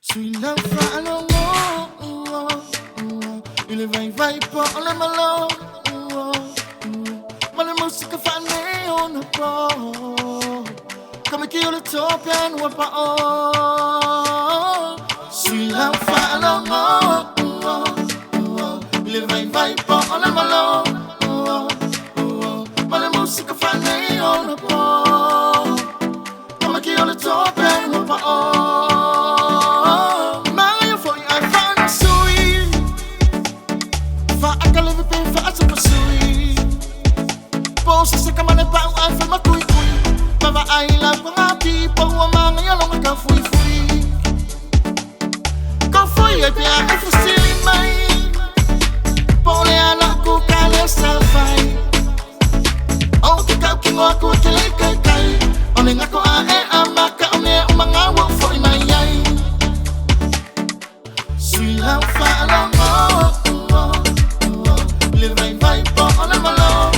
Sweet love follow Ele vai pole malo Mala musica fa neon po Come che io le topian wa pa o Sweet love follow Ele vai pole malo Mala musica fa neon po Come che io le topian wa pa o Posa sa kamane pa ang alfa makuy-kuy Para ay lang mga people Wa mga yalong ka-fui-fui Ka-fui ay piya ay fusilin may Pole anak ko kala sa fay O kikaw kingo ako kilay-kay-kay Oning ako ae amaka One mga wak for imayay Silang follow Living vibe po ole malo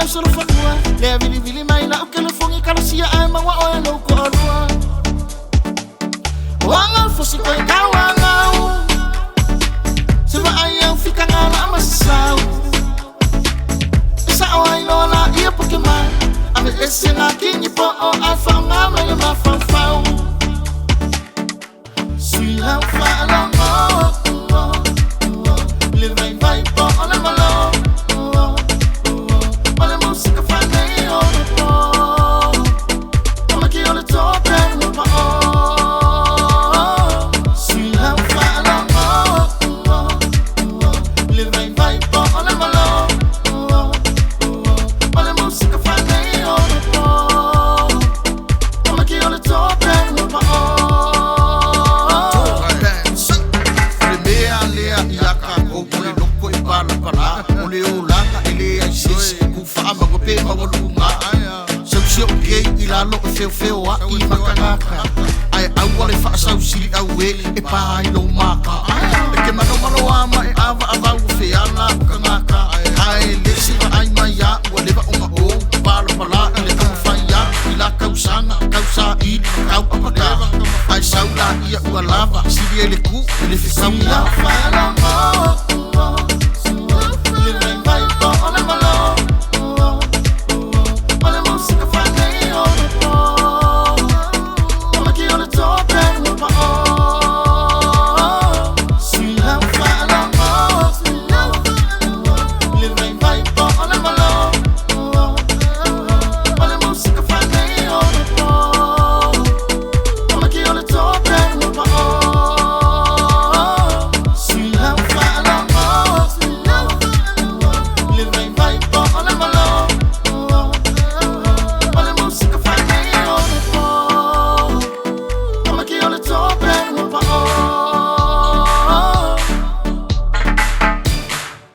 Solo fa dua Le vili mai na ke le fongi kana sia ai ma wa o lo ko dua Wanga fosi ko kawa ngau Seba ai yang fika ngala masau Sa o ai no la ia Pokemon Ame ese na kinyi po o alfa ngama le ma fa fa Sweet love follow Living vibe po ole malo Ilalo feo a I makangaka Ai au wale whaasau siri au e pa ai lo maka E ke mano ama e awa awau wheana o kangaka Ai le